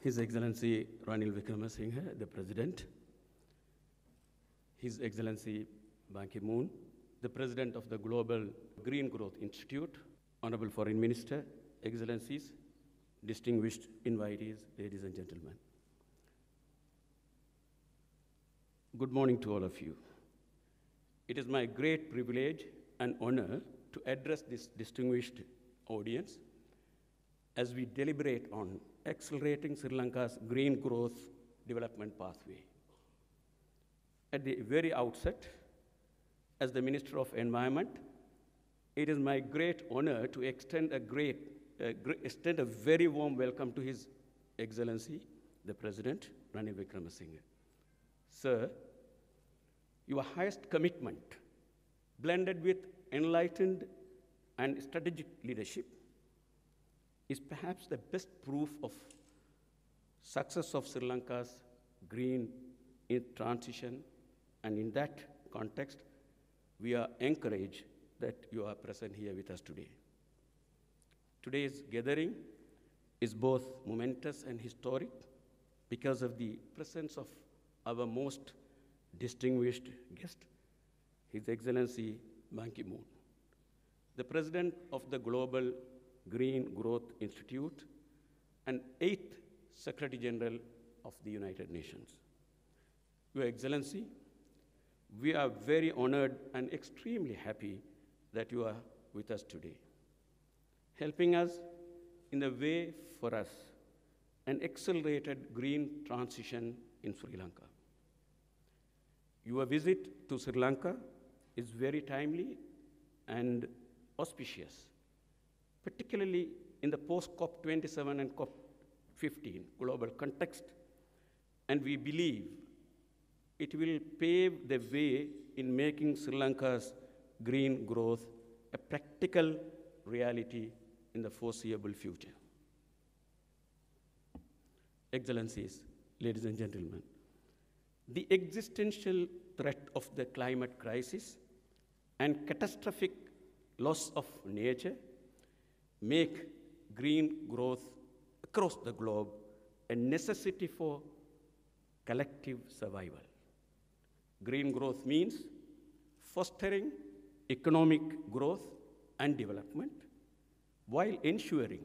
His Excellency Ranil Wickremesinghe, the President, His Excellency Ban Ki-moon, the President of the Global Green Growth Institute, Honorable Foreign Minister, Excellencies, distinguished invitees, ladies and gentlemen. Good morning to all of you. It is my great privilege and honor to address this distinguished audience as we deliberate on accelerating Sri Lanka's green growth development pathway. At the very outset, as the Minister of Environment, it is my great honor to extend a very warm welcome to His Excellency, the President, Ranil Wickremesinghe. Sir, your highest commitment, blended with enlightened and strategic leadership, is perhaps the best proof of success of Sri Lanka's green transition, and in that context, we are encouraged that you are present here with us today. Today's gathering is both momentous and historic because of the presence of our most distinguished guest, His Excellency Ban Ki-moon, the President of the Global Green Growth Institute and 8th Secretary General of the United Nations. Your Excellency, we are very honored and extremely happy that you are with us today, helping us in the way for us an accelerated green transition in Sri Lanka. Your visit to Sri Lanka is very timely and auspicious, particularly in the post-COP27 and COP15 global context, and we believe it will pave the way in making Sri Lanka's green growth a practical reality in the foreseeable future. Excellencies, ladies and gentlemen, the existential threat of the climate crisis and catastrophic loss of nature make green growth across the globe a necessity for collective survival. Green growth means fostering economic growth and development while ensuring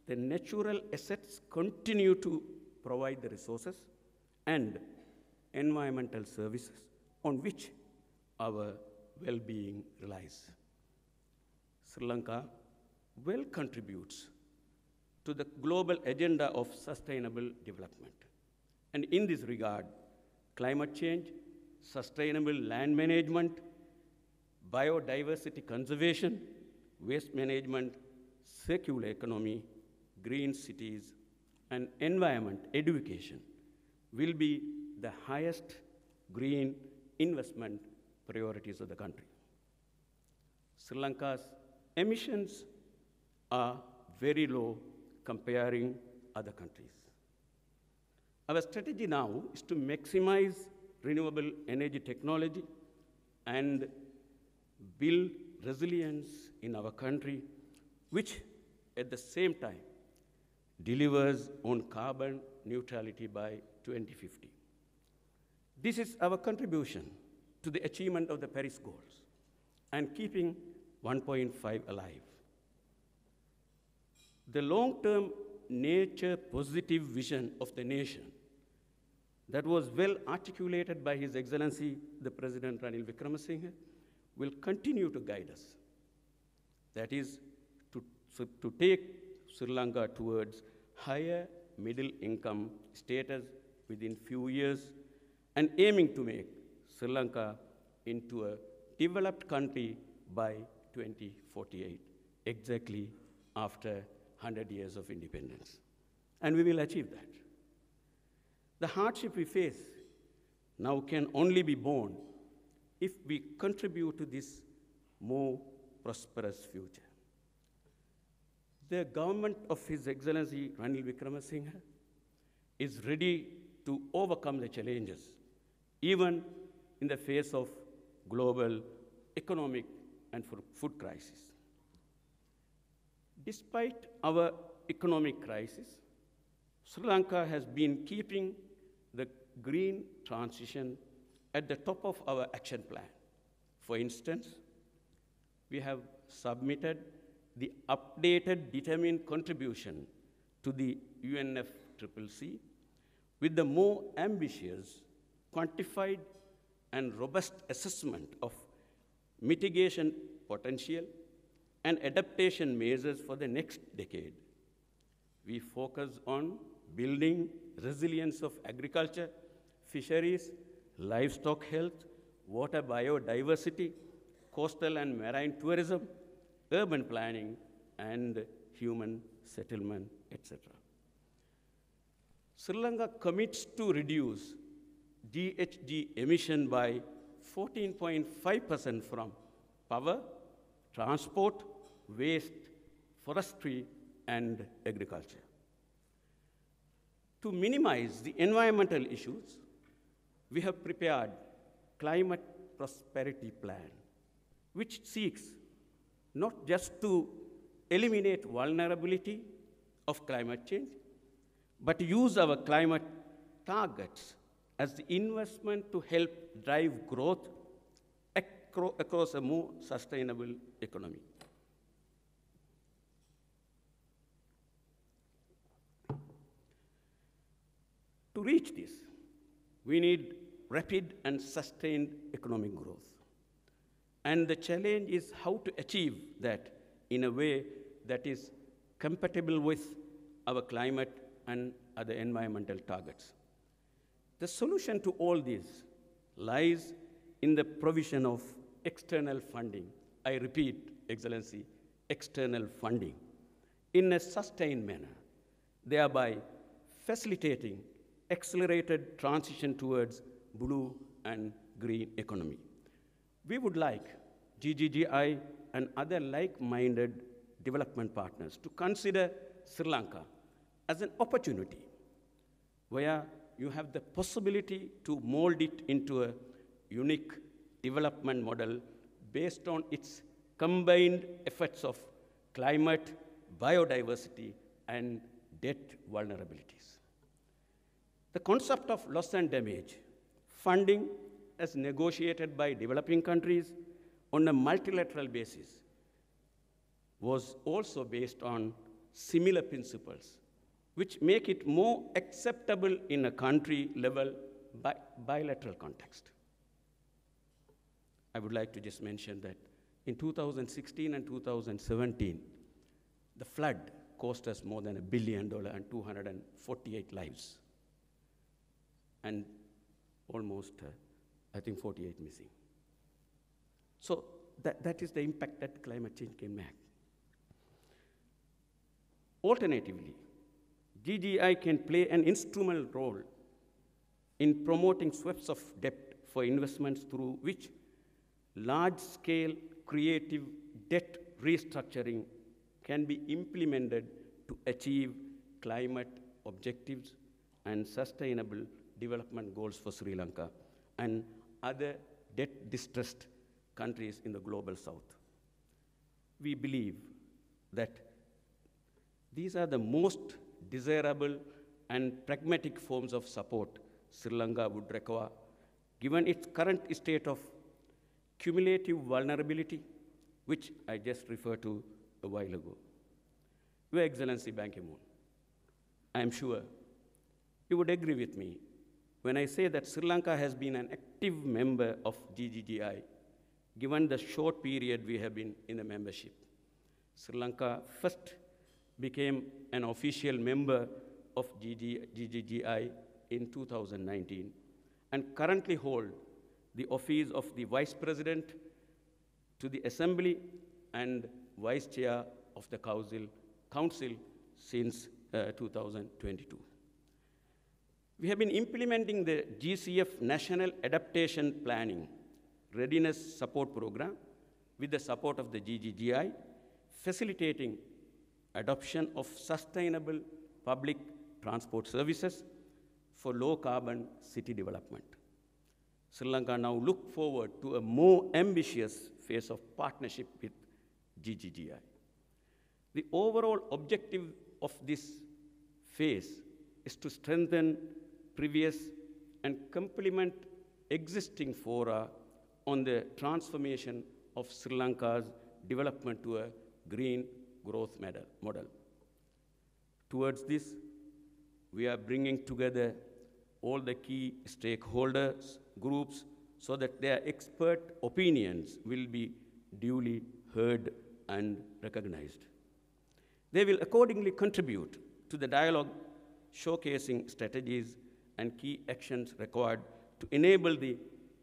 the natural assets continue to provide the resources and environmental services on which our well-being relies. Sri Lanka well contributes to the global agenda of sustainable development. And in this regard, climate change, sustainable land management, biodiversity conservation, waste management, circular economy, green cities, and environment education will be the highest green investment priorities of the country. Sri Lanka's emissions are very low comparing other countries. Our strategy now is to maximize renewable energy technology and build resilience in our country, which at the same time delivers on carbon neutrality by 2050. This is our contribution to the achievement of the Paris goals and keeping 1.5 alive. The long-term nature-positive vision of the nation that was well articulated by His Excellency, the President Ranil Wickremesinghe, will continue to guide us. That is, to take Sri Lanka towards higher middle income status within few years and aiming to make Sri Lanka into a developed country by 2048, exactly after 100 years of independence. And we will achieve that. The hardship we face now can only be borne if we contribute to this more prosperous future. The government of His Excellency Ranil Wickremesinghe is ready to overcome the challenges, even in the face of global economic and food crisis. Despite our economic crisis, Sri Lanka has been keeping the green transition at the top of our action plan. For instance, we have submitted the updated determined contribution to the UNFCCC with the more ambitious, quantified, and robust assessment of mitigation potential and adaptation measures for the next decade. We focus on building resilience of agriculture, fisheries, livestock health, water biodiversity, coastal and marine tourism, urban planning, and human settlement, etc. Sri Lanka commits to reduce GHG emission by 14.5% from power, transport, waste, forestry, and agriculture. To minimize the environmental issues, we have prepared Climate Prosperity Plan, which seeks not just to eliminate vulnerability of climate change, but use our climate targets as the investment to help drive growth across a more sustainable economy. To reach this, we need rapid and sustained economic growth. And the challenge is how to achieve that in a way that is compatible with our climate and other environmental targets. The solution to all this lies in the provision of external funding. I repeat, Excellency, external funding in a sustained manner, thereby facilitating accelerated transition towards blue and green economy. We would like GGGI and other like-minded development partners to consider Sri Lanka as an opportunity where you have the possibility to mold it into a unique development model based on its combined efforts of climate, biodiversity, and debt vulnerabilities. The concept of loss and damage funding as negotiated by developing countries on a multilateral basis was also based on similar principles, which make it more acceptable in a country-level bilateral context. I would like to just mention that in 2016 and 2017, the flood cost us more than $1 billion and 248 lives, and almost, I think, 48 missing. So that is the impact that climate change can make. Alternatively, GGI can play an instrumental role in promoting swaps of debt for investments through which large-scale creative debt restructuring can be implemented to achieve climate objectives and sustainable development goals for Sri Lanka and other debt-distressed countries in the global south. We believe that these are the most desirable and pragmatic forms of support Sri Lanka would require, given its current state of cumulative vulnerability, which I just referred to a while ago. Your Excellency Ban Ki-moon, I am sure you would agree with me when I say that Sri Lanka has been an active member of GGGI, given the short period we have been in the membership. Sri Lanka first became an official member of GGGI in 2019 and currently hold the office of the Vice President to the Assembly and Vice Chair of the Council since 2022. We have been implementing the GCF National Adaptation Planning Readiness Support Program with the support of the GGGI, facilitating adoption of sustainable public transport services for low-carbon city development. Sri Lanka now look forward to a more ambitious phase of partnership with GGGI. The overall objective of this phase is to strengthen previous and complement existing fora on the transformation of Sri Lanka's development to a green growth model. Towards this, we are bringing together all the key stakeholders, groups, so that their expert opinions will be duly heard and recognized. They will accordingly contribute to the dialogue, showcasing strategies and key actions required to enable the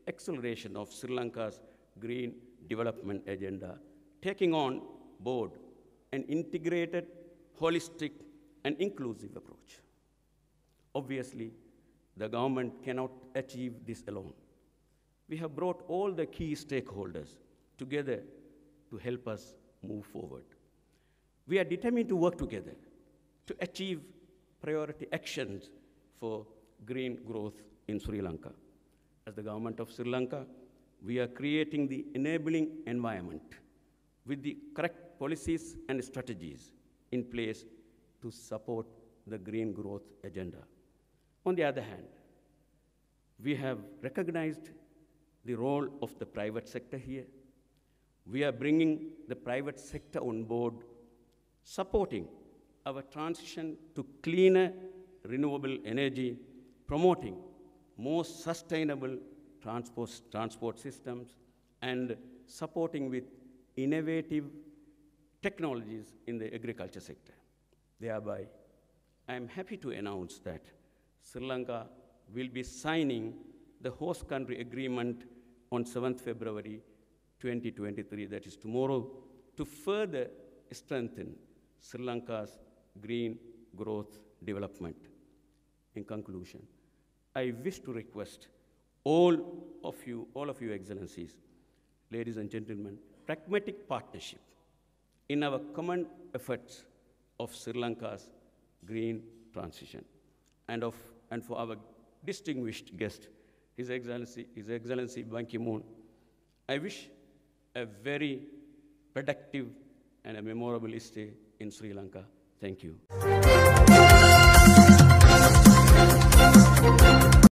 acceleration of Sri Lanka's green development agenda, taking on board an integrated, holistic, and inclusive approach. Obviously, the government cannot achieve this alone. We have brought all the key stakeholders together to help us move forward. We are determined to work together to achieve priority actions for green growth in Sri Lanka. As the government of Sri Lanka, we are creating the enabling environment with the correct policies and strategies in place to support the green growth agenda. On the other hand, we have recognized the role of the private sector here. We are bringing the private sector on board, supporting our transition to cleaner, renewable energy, promoting more sustainable transport systems, and supporting with innovative technologies in the agriculture sector. Thereby, I am happy to announce that Sri Lanka will be signing the host country agreement on 7th February 2023, that is tomorrow, to further strengthen Sri Lanka's green growth development. In conclusion, I wish to request all of you excellencies, ladies and gentlemen, pragmatic partnership in our common efforts of Sri Lanka's green transition. And for our distinguished guest, His Excellency Ban Ki-moon, I wish a very productive and a memorable stay in Sri Lanka. Thank you.